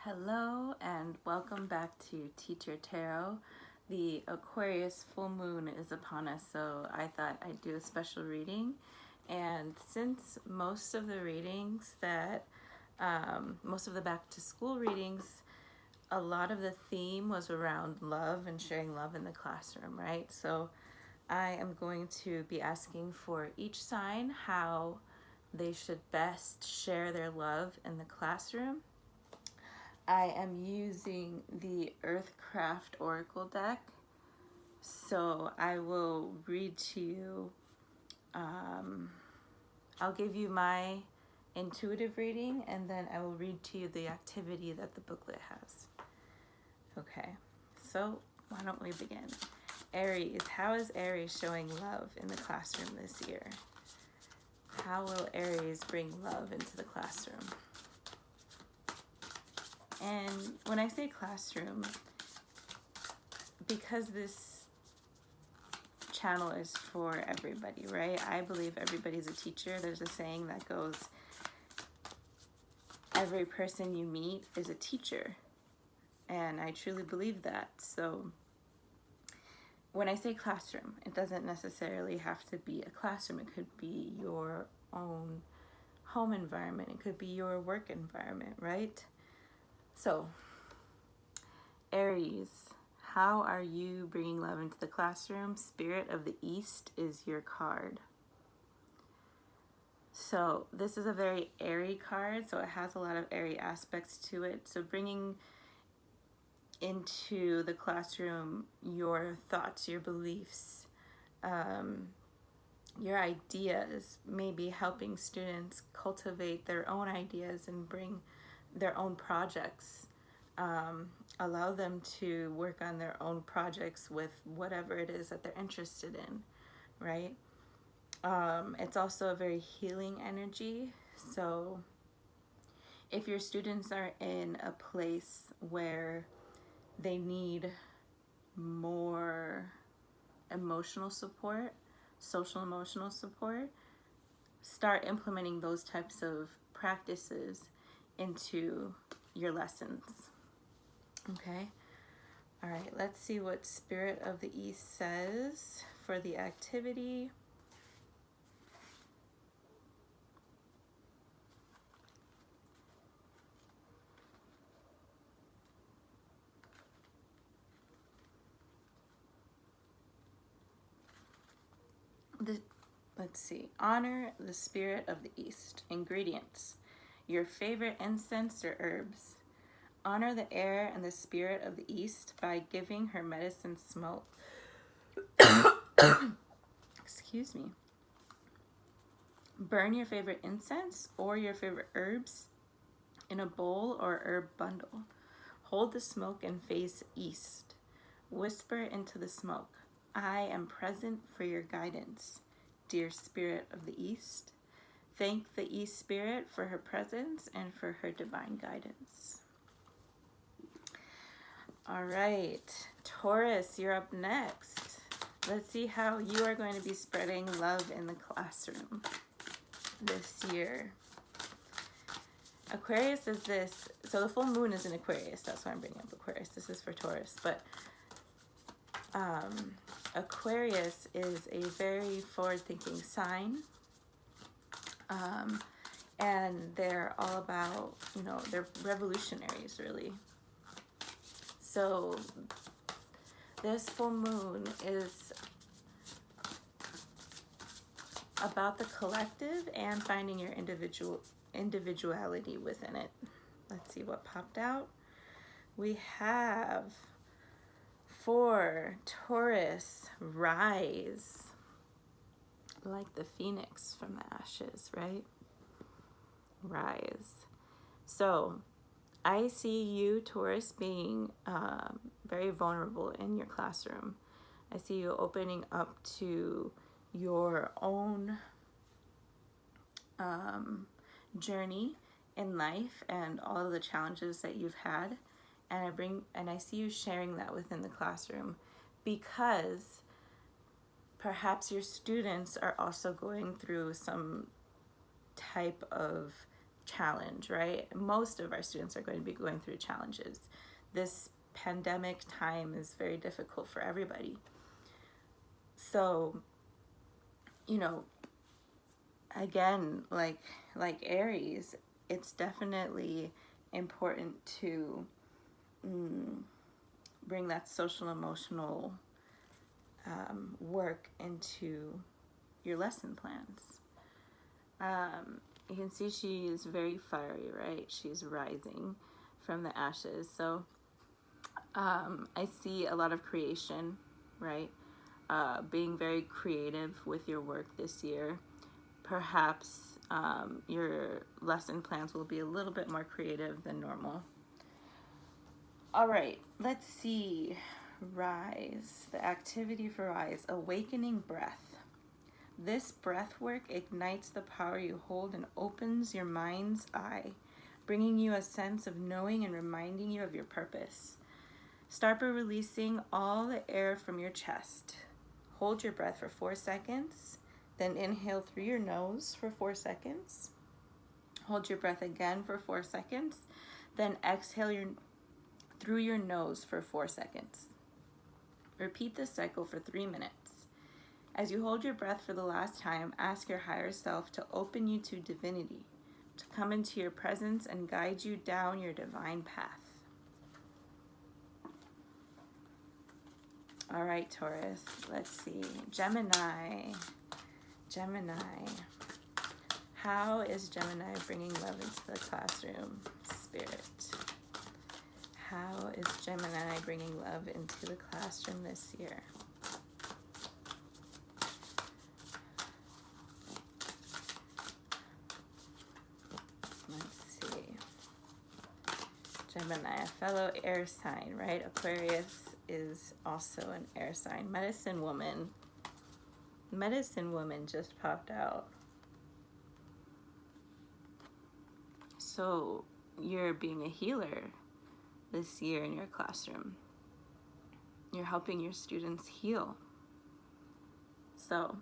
Hello and welcome back to Teacher Tarot. The Aquarius full moon is upon us, so I thought I'd do a special reading. And since most of the readings most of the back to school readings, a lot of the theme was around love and sharing love in the classroom, right? So I am going to be asking for each sign how they should best share their love in the classroom. I am using the Earthcraft Oracle deck, so I will read to you. I'll give you my intuitive reading, and then I will read to you the activity that the booklet has. Okay, so why don't we begin? Aries, how is Aries showing love in the classroom this year? How will Aries bring love into the classroom? And when I say classroom, because this channel is for everybody, right? I believe everybody's a teacher. There's a saying that goes, every person you meet is a teacher. And I truly believe that. So when I say classroom, it doesn't necessarily have to be a classroom. It could be your own home environment. It could be your work environment, right? So, Aries, how are you bringing love into the classroom? Spirit of the East is your card. So, this is a very airy card, so it has a lot of airy aspects to it. So, bringing into the classroom your thoughts, your beliefs, your ideas, maybe helping students cultivate their own ideas and bring their own projects. Allow them to work on their own projects with whatever it is that they're interested in, right? It's also a very healing energy. So if your students are in a place where they need more emotional support, social emotional support, start implementing those types of practices into your lessons. Okay? All right, let's see what Spirit of the East says for the activity. Let's see. Honor the Spirit of the East. Ingredients. Your favorite incense or herbs. Honor the air and the spirit of the East by giving her medicine smoke. Excuse me. Burn your favorite incense or your favorite herbs in a bowl or herb bundle. Hold the smoke and face east. Whisper into the smoke, I am present for your guidance, dear Spirit of the East. Thank the East Spirit for her presence and for her divine guidance. All right, Taurus, you're up next. Let's see how you are going to be spreading love in the classroom this year. Aquarius is this, so the full moon is in Aquarius. That's why I'm bringing up Aquarius. This is for Taurus, but Aquarius is a very forward-thinking sign. And they're all about, they're revolutionaries, really. So this full moon is about the collective and finding your individuality within it. Let's see what popped out. We have for Taurus, rise, like the phoenix from the ashes, right? Rise. So I see you, Taurus, being very vulnerable in your classroom. I see you opening up to your own journey in life and all of the challenges that you've had. And I see you sharing that within the classroom because perhaps your students are also going through some type of challenge, right? Most of our students are going to be going through challenges. This pandemic time is very difficult for everybody. So, you know, again, like Aries, it's definitely important to bring that social emotional work into your lesson plans. You can see she is very fiery, right? She's rising from the ashes. So I see a lot of creation, right? Being very creative with your work this year. Perhaps your lesson plans will be a little bit more creative than normal. All right, let's see. Rise. The activity for Rise, awakening breath. This breath work ignites the power you hold and opens your mind's eye, bringing you a sense of knowing and reminding you of your purpose. Start by releasing all the air from your chest. Hold your breath for 4 seconds, then inhale through your nose for 4 seconds. Hold your breath again for 4 seconds, then exhale through your nose for 4 seconds. Repeat this cycle for 3 minutes. As you hold your breath for the last time, ask your higher self to open you to divinity, to come into your presence and guide you down your divine path. All right, Taurus, let's see. Gemini. How is Gemini bringing love into the classroom? Spirit. How is Gemini bringing love into the classroom this year? Let's see. Gemini, a fellow air sign, right? Aquarius is also an air sign. Medicine woman. Medicine woman just popped out. So you're being a healer this year in your classroom. You're helping your students heal. So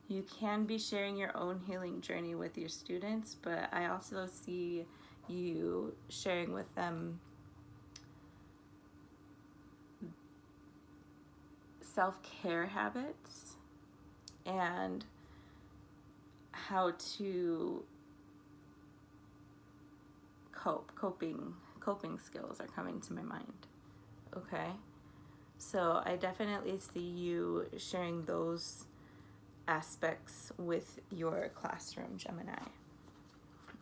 you can be sharing your own healing journey with your students, but I also see you sharing with them self-care habits and how to coping skills are coming to my mind. Okay, so I definitely see you sharing those aspects with your classroom, Gemini.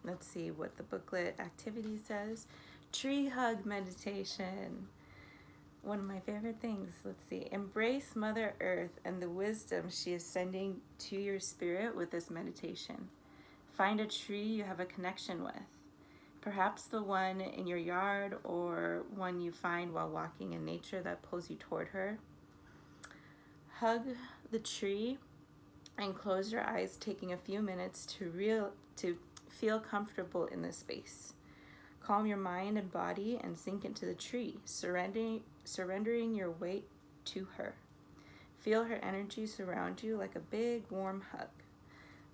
Let's see what the booklet activity says. Tree hug meditation. One of my favorite things. Let's see. Embrace Mother Earth and the wisdom she is sending to your spirit with this meditation. Find a tree you have a connection with. Perhaps the one in your yard or one you find while walking in nature that pulls you toward her. Hug the tree and close your eyes, taking a few minutes to feel comfortable in this space. Calm your mind and body and sink into the tree, surrendering your weight to her. Feel her energy surround you like a big warm hug.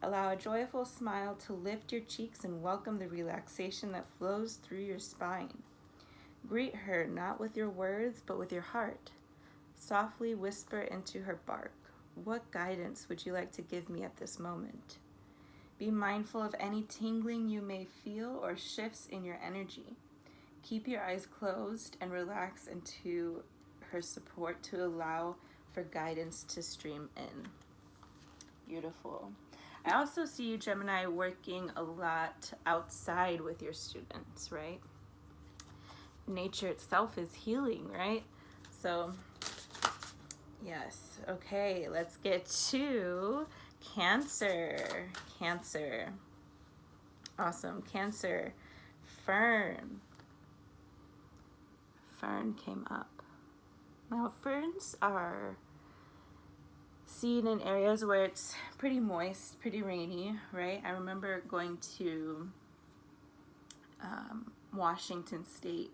Allow a joyful smile to lift your cheeks and welcome the relaxation that flows through your spine. Greet her not with your words but with your heart. Softly whisper into her bark. What guidance would you like to give me at this moment? Be mindful of any tingling you may feel or shifts in your energy. Keep your eyes closed and relax into her support to allow for guidance to stream in. Beautiful. I also see you, Gemini, working a lot outside with your students, right? Nature itself is healing, right? So, yes. Okay, let's get to Cancer. Cancer. Awesome. Cancer. Fern. Fern came up. Now, ferns are seen in areas where it's pretty moist, pretty rainy, right? I remember going to Washington State,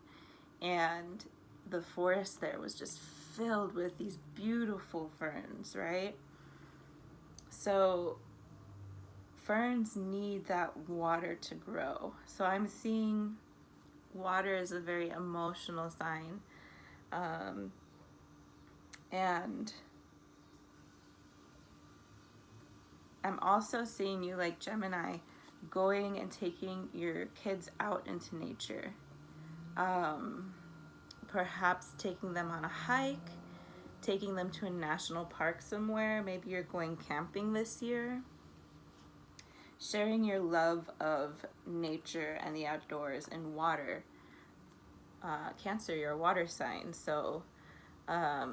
and the forest there was just filled with these beautiful ferns, right? So ferns need that water to grow. So I'm seeing water as a very emotional sign. And I'm also seeing you, like Gemini, going and taking your kids out into nature. Perhaps taking them on a hike, taking them to a national park somewhere. Maybe you're going camping this year. Sharing your love of nature and the outdoors and water. Cancer, you're a water sign, so yeah,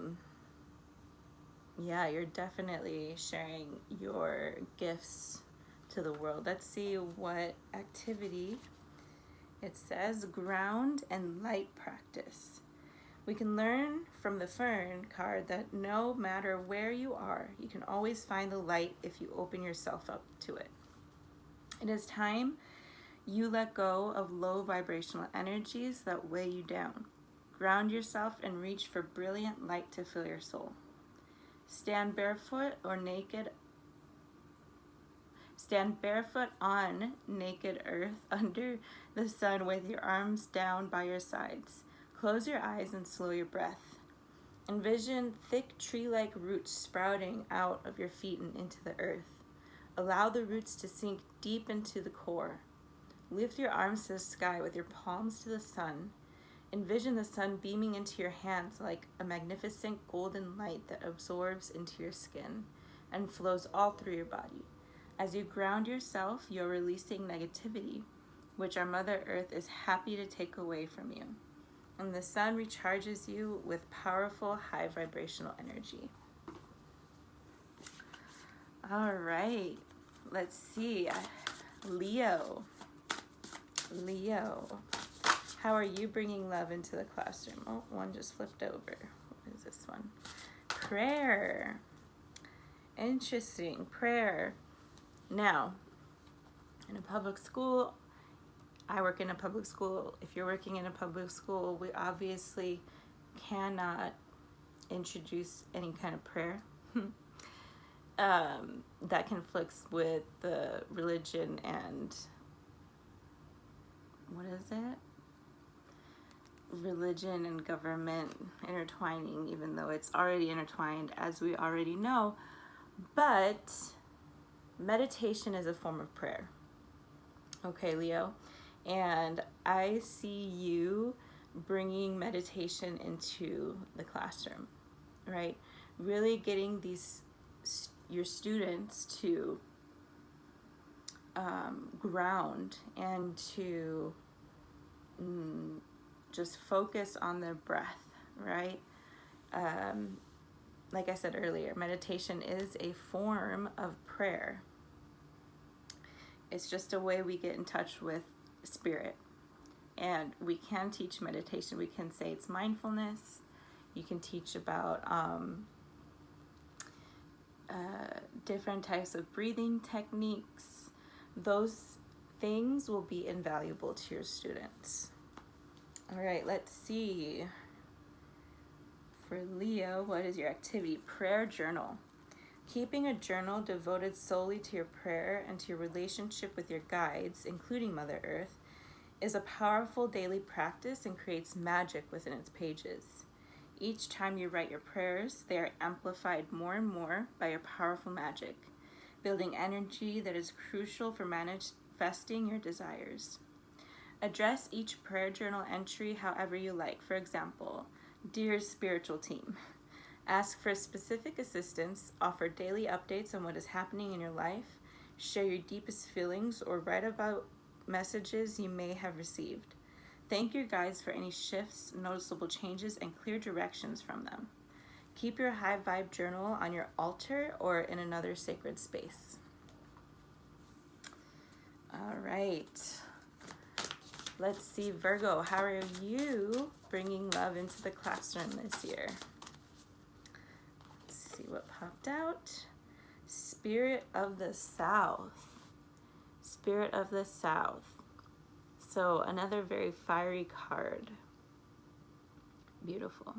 you're definitely sharing your gifts to the world. Let's see what activity it says. Ground and light practice. We can learn from the Fern card that no matter where you are, you can always find the light if you open yourself up to it. It is time you let go of low vibrational energies that weigh you down. Ground yourself and reach for brilliant light to fill your soul. Stand barefoot on naked on naked earth under the sun with your arms down by your sides. Close your eyes and slow your breath. Envision thick tree-like roots sprouting out of your feet and into the earth. Allow the roots to sink deep into the core. Lift your arms to the sky with your palms to the sun. Envision the sun beaming into your hands like a magnificent golden light that absorbs into your skin and flows all through your body. As you ground yourself, you're releasing negativity, which our Mother Earth is happy to take away from you. And the sun recharges you with powerful, high vibrational energy. All right, let's see. Leo. How are you bringing love into the classroom? Oh, one just flipped over. What is this one? Prayer. Interesting. Prayer. Now, in a public school, I work in a public school. If you're working in a public school, we obviously cannot introduce any kind of prayer that conflicts with the religion and what is it? Religion and government intertwining, even though it's already intertwined, as we already know. But meditation is a form of prayer. Okay, Leo? And I see you bringing meditation into the classroom, right? Really getting your students to ground and to just focus on their breath, right? Like I said earlier, meditation is a form of prayer. It's just a way we get in touch with spirit. And we can teach meditation. We can say it's mindfulness. You can teach about different types of breathing techniques. Those things will be invaluable to your students. All right, let's see. For Leo, what is your activity? Prayer journal. Keeping a journal devoted solely to your prayer and to your relationship with your guides, including Mother Earth, is a powerful daily practice and creates magic within its pages. Each time you write your prayers, they are amplified more and more by your powerful magic, building energy that is crucial for manifesting your desires. Address each prayer journal entry however you like. For example, dear spiritual team, ask for specific assistance, offer daily updates on what is happening in your life, share your deepest feelings, or write about messages you may have received. Thank your guides for any shifts, noticeable changes, and clear directions from them. Keep your high vibe journal on your altar or in another sacred space. All right. Let's see, Virgo, how are you bringing love into the classroom this year? Let's see what popped out. Spirit of the South. Spirit of the South. So another very fiery card. Beautiful.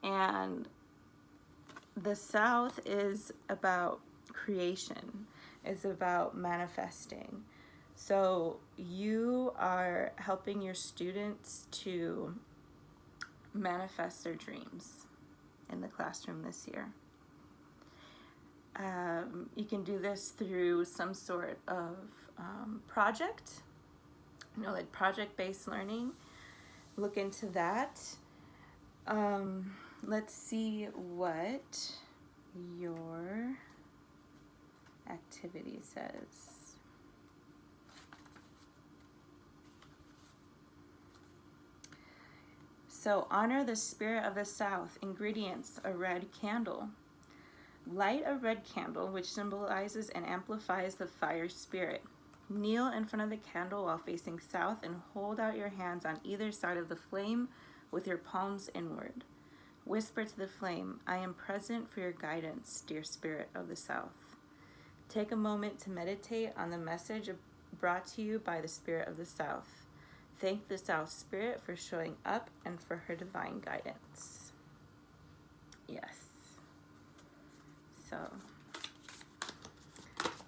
And the South is about creation. is about manifesting. So you are helping your students to manifest their dreams in the classroom this year. You can do this through some sort of project, like project-based learning. Look into that. Let's see what your activity says. So honor the spirit of the South. Ingredients: a red candle. Light a red candle, which symbolizes and amplifies the fire spirit. Kneel in front of the candle while facing south and hold out your hands on either side of the flame with your palms inward. Whisper to the flame, I am present for your guidance, dear spirit of the South. Take a moment to meditate on the message brought to you by the spirit of the South. Thank the South Spirit for showing up and for her divine guidance. Yes. So,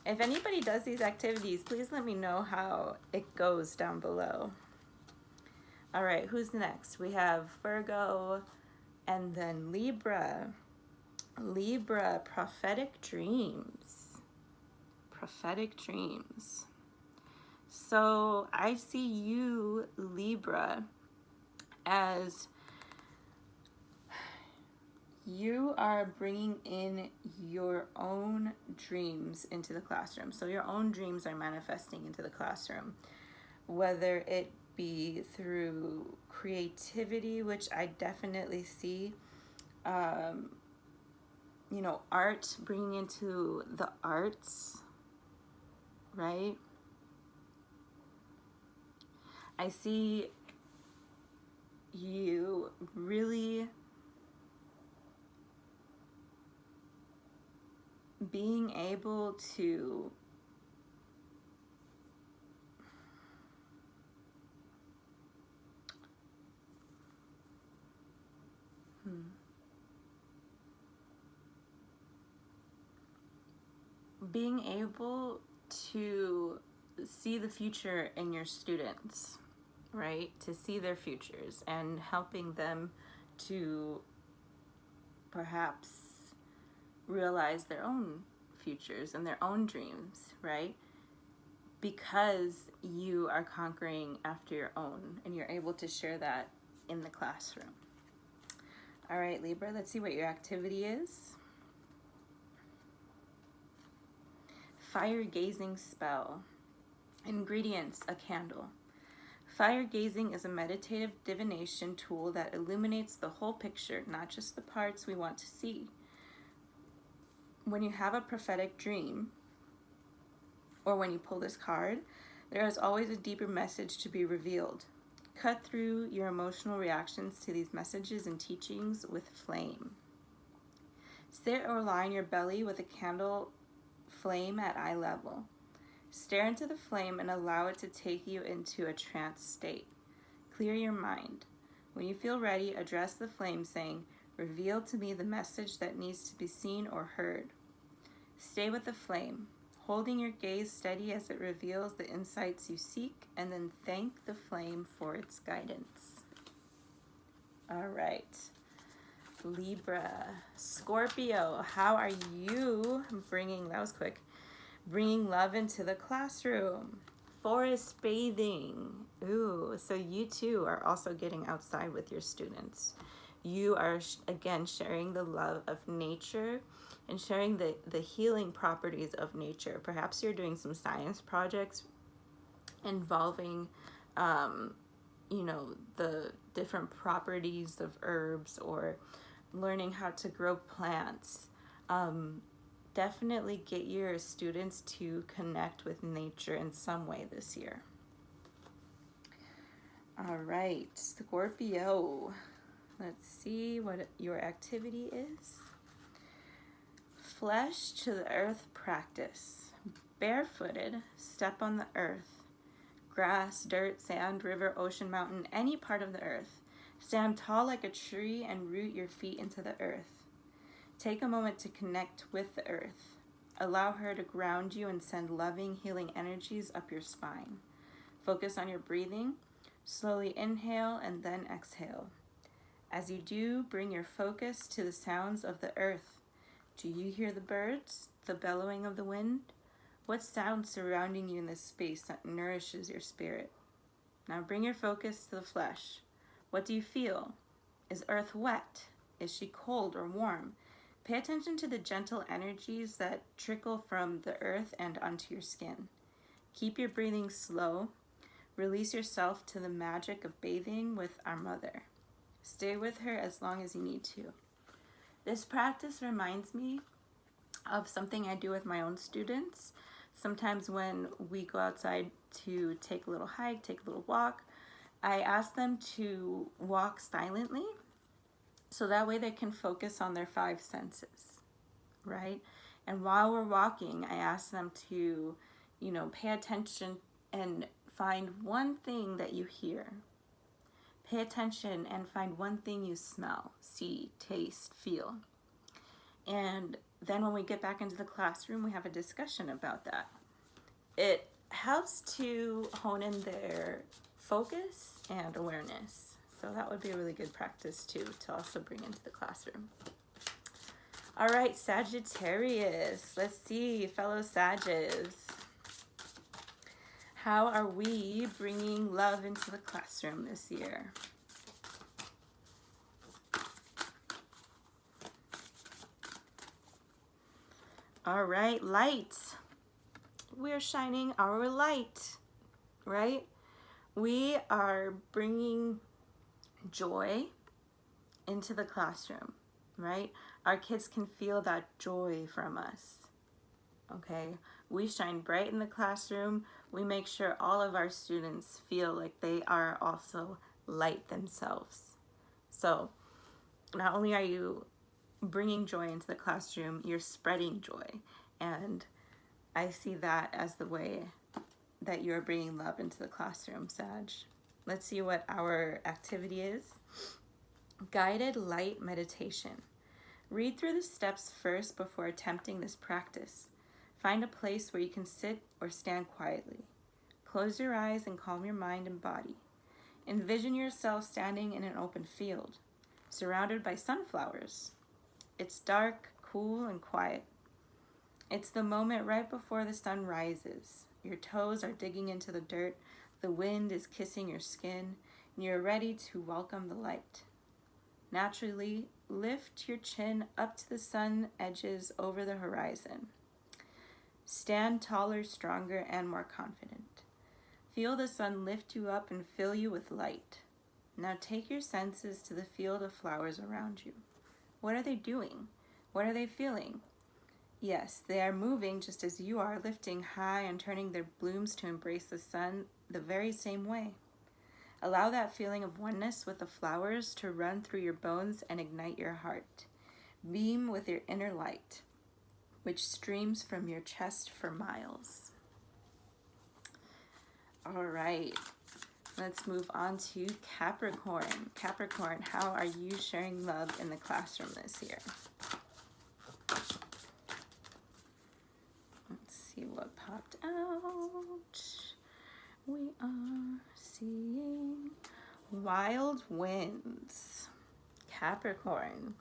if anybody does these activities, please let me know how it goes down below. All right, who's next? We have Virgo and then Libra. Libra, prophetic dreams. Prophetic dreams. So I see you, Libra, as you are bringing in your own dreams into the classroom. So your own dreams are manifesting into the classroom, whether it be through creativity, which I definitely see, art, bringing into the arts, right? I see you really being able to being able to see the future in your students, right? To see their futures and helping them to perhaps realize their own futures and their own dreams, right? Because you are conquering after your own and you're able to share that in the classroom. All right, Libra, let's see what your activity is. Fire gazing spell. Ingredients: a candle. Fire gazing is a meditative divination tool that illuminates the whole picture, not just the parts we want to see. When you have a prophetic dream, or when you pull this card, there is always a deeper message to be revealed. Cut through your emotional reactions to these messages and teachings with flame. Sit or lie in your belly with a candle flame at eye level. Stare into the flame and allow it to take you into a trance state. Clear your mind. When you feel ready, address the flame saying, reveal to me the message that needs to be seen or heard. Stay with the flame, holding your gaze steady as it reveals the insights you seek, and then thank the flame for its guidance. All right. Libra. Scorpio, how are you bringing love into the classroom? Forest bathing. Ooh, so you too are also getting outside with your students. You are, again, sharing the love of nature and sharing the healing properties of nature. Perhaps you're doing some science projects involving, the different properties of herbs, or learning how to grow plants. Definitely get your students to connect with nature in some way this year. All right, Scorpio. Let's see what your activity is. Flesh to the earth practice. Barefooted, step on the earth. Grass, dirt, sand, river, ocean, mountain, any part of the earth. Stand tall like a tree and root your feet into the earth. Take a moment to connect with the earth. Allow her to ground you and send loving, healing energies up your spine. Focus on your breathing. Slowly inhale and then exhale. As you do, bring your focus to the sounds of the earth. Do you hear the birds, the bellowing of the wind? What sounds surrounding you in this space that nourishes your spirit? Now bring your focus to the flesh. What do you feel? Is earth wet? Is she cold or warm? Pay attention to the gentle energies that trickle from the earth and onto your skin. Keep your breathing slow. Release yourself to the magic of bathing with our mother. Stay with her as long as you need to. This practice reminds me of something I do with my own students. Sometimes when we go outside to take a little hike, take a little walk, I ask them to walk silently so that way they can focus on their 5 senses, right? And while we're walking, I ask them to, pay attention and find one thing that you hear. Pay attention and find one thing you smell, see, taste, feel. And then when we get back into the classroom, we have a discussion about that. It helps to hone in their focus and awareness. So that would be a really good practice too, to also bring into the classroom. All right, Sagittarius. Let's see, fellow Sages. How are we bringing love into the classroom this year? All right, light. We're shining our light, right? We are bringing joy into the classroom, right? Our kids can feel that joy from us, okay? We shine bright in the classroom. We make sure all of our students feel like they are also light themselves. So not only are you bringing joy into the classroom, you're spreading joy. And I see that as the way that you're bringing love into the classroom, Sag. Let's see what our activity is. Guided light meditation. Read through the steps first before attempting this practice. Find a place where you can sit or stand quietly. Close your eyes and calm your mind and body. Envision yourself standing in an open field, surrounded by sunflowers. It's dark, cool, and quiet. It's the moment right before the sun rises. Your toes are digging into the dirt, the wind is kissing your skin, and you're ready to welcome the light. Naturally, lift your chin up to the sun edges over the horizon. Stand taller, stronger, and more confident. Feel the sun lift you up and fill you with light. Now take your senses to the field of flowers around you. What are they doing? What are they feeling? Yes, they are moving just as you are, lifting high and turning their blooms to embrace the sun the very same way. Allow that feeling of oneness with the flowers to run through your bones and ignite your heart. Beam with your inner light, which streams from your chest for miles. All right, let's move on to Capricorn. Capricorn, how are you sharing love in the classroom this year? Let's see what popped out. We are seeing wild winds. Capricorn,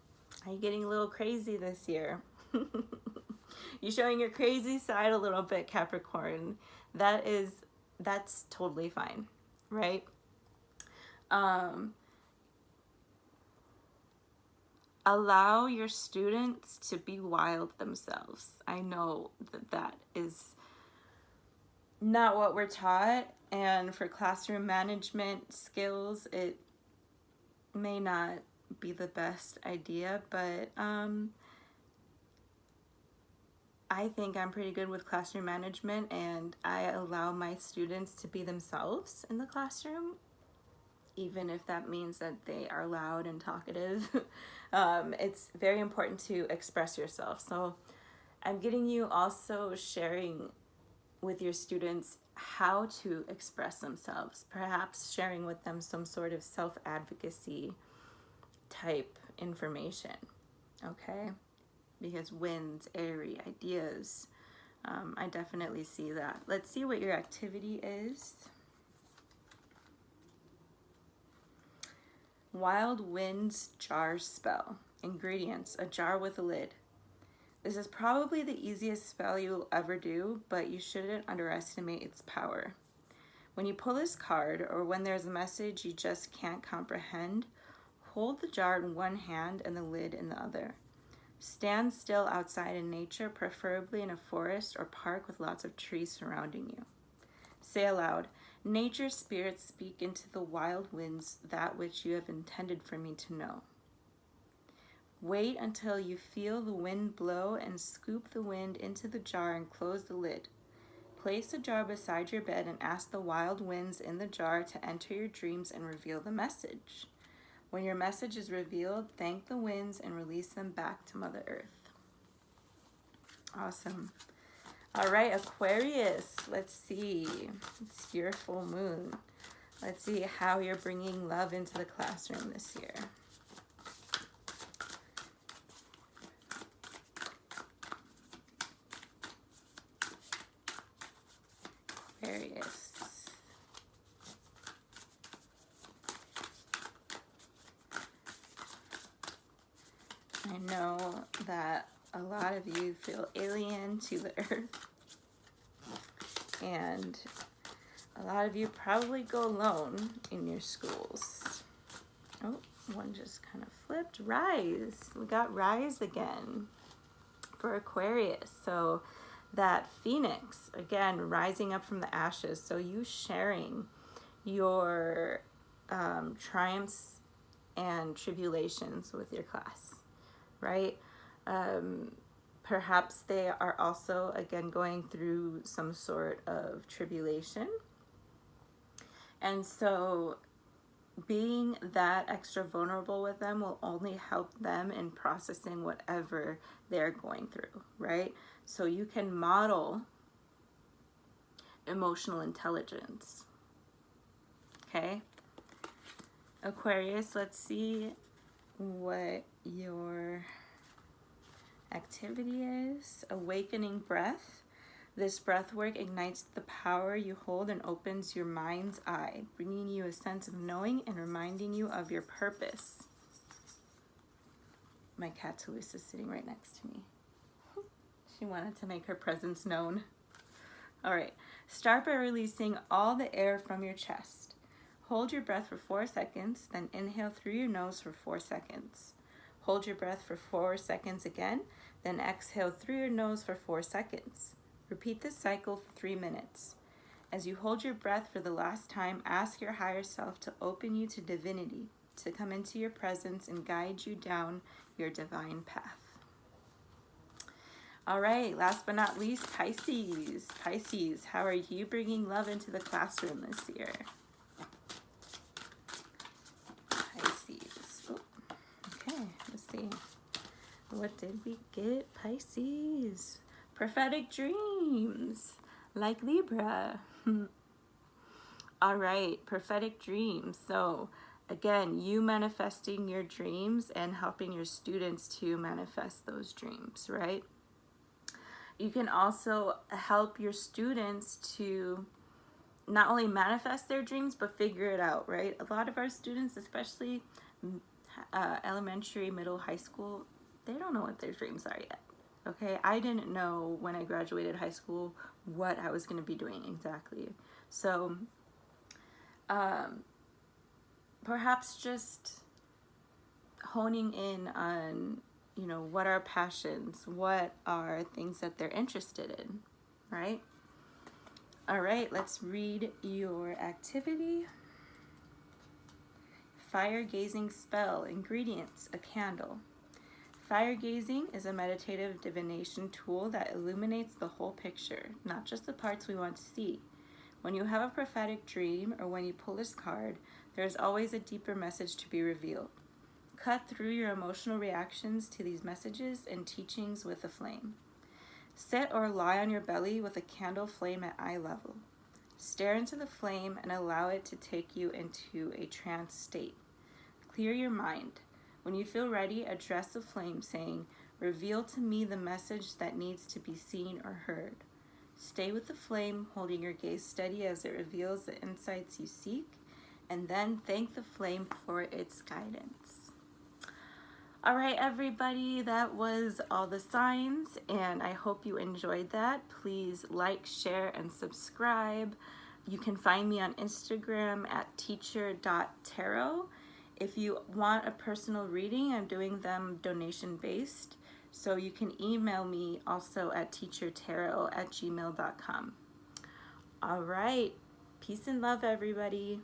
are you getting a little crazy this year? You're showing your crazy side a little bit, Capricorn. That's totally fine, right? Allow your students to be wild themselves. I know that is not what we're taught, and for classroom management skills, it may not be the best idea, but I think I'm pretty good with classroom management, and I allow my students to be themselves in the classroom, even if that means that they are loud and talkative. It's very important to express yourself. So I'm getting you also sharing with your students how to express themselves, perhaps sharing with them some sort of self-advocacy type information, okay? because winds, airy, ideas. I definitely see that. Let's see what your activity is. Wild winds jar spell. Ingredients: a jar with a lid. This is probably the easiest spell you'll ever do, but you shouldn't underestimate its power. When you pull this card, or when there's a message you just can't comprehend, hold the jar in one hand and the lid in the other. Stand still outside in nature, preferably in a forest or park with lots of trees surrounding you. Say aloud, "Nature's spirits speak into the wild winds that which you have intended for me to know." Wait until you feel the wind blow and scoop the wind into the jar and close the lid. Place the jar beside your bed and ask the wild winds in the jar to enter your dreams and reveal the message. When your message is revealed, thank the winds and release them back to Mother Earth. Awesome. All right, Aquarius, let's see. It's your full moon. Let's see how you're bringing love into the classroom this year. Aquarius. I know that a lot of you feel alien to the earth, and a lot of you probably go alone in your schools. Oh, one just kind of flipped. Rise. We got rise again for Aquarius. So that phoenix, again, rising up from the ashes. So you sharing your triumphs and tribulations with your class, right? Perhaps they are also, again, going through some sort of tribulation. And so being that extra vulnerable with them will only help them in processing whatever they're going through, right? So you can model emotional intelligence, okay? Aquarius, let's see what your activity is. Awakening breath. This breath work ignites the power you hold and opens your mind's eye, bringing you a sense of knowing and reminding you of your purpose. My cat Toulouse is sitting right next to me. She wanted to make her presence known. All right, start by releasing all the air from your chest. Hold your breath for 4 seconds, then inhale through your nose for 4 seconds. Hold your breath for 4 seconds again, then exhale through your nose for 4 seconds. Repeat this cycle for 3 minutes. As you hold your breath for the last time, ask your higher self to open you to divinity, to come into your presence and guide you down your divine path. All right, last but not least, Pisces. Pisces, how are you bringing love into the classroom this year? Pisces. Oh, okay, let's see. What did we get, Pisces? Prophetic dreams, like Libra. All right, prophetic dreams. So again, you manifesting your dreams and helping your students to manifest those dreams, right? You can also help your students to not only manifest their dreams, but figure it out, right? A lot of our students, especially elementary, middle, high school, they don't know what their dreams are yet. Okay, I didn't know when I graduated high school what I was going to be doing exactly. So perhaps just honing in on, you know, what are passions, what are things that they're interested in, right? All right, let's read your activity. Fire gazing spell. Ingredients: a candle. Fire gazing is a meditative divination tool that illuminates the whole picture, not just the parts we want to see. When you have a prophetic dream or when you pull this card, there's always a deeper message to be revealed. Cut through your emotional reactions to these messages and teachings with a flame. Sit or lie on your belly with a candle flame at eye level. Stare into the flame and allow it to take you into a trance state. Clear your mind. When you feel ready, address the flame saying, Reveal to me the message that needs to be seen or heard. Stay with the flame, holding your gaze steady as it reveals the insights you seek, and then thank the flame for its guidance. All right, everybody, that was all the signs, and I hope you enjoyed that. Please like, share, and subscribe. You can find me on Instagram at teacher.tarot. If you want a personal reading, I'm doing them donation-based, so you can email me also at teachertarot@gmail.com. All right, peace and love, everybody.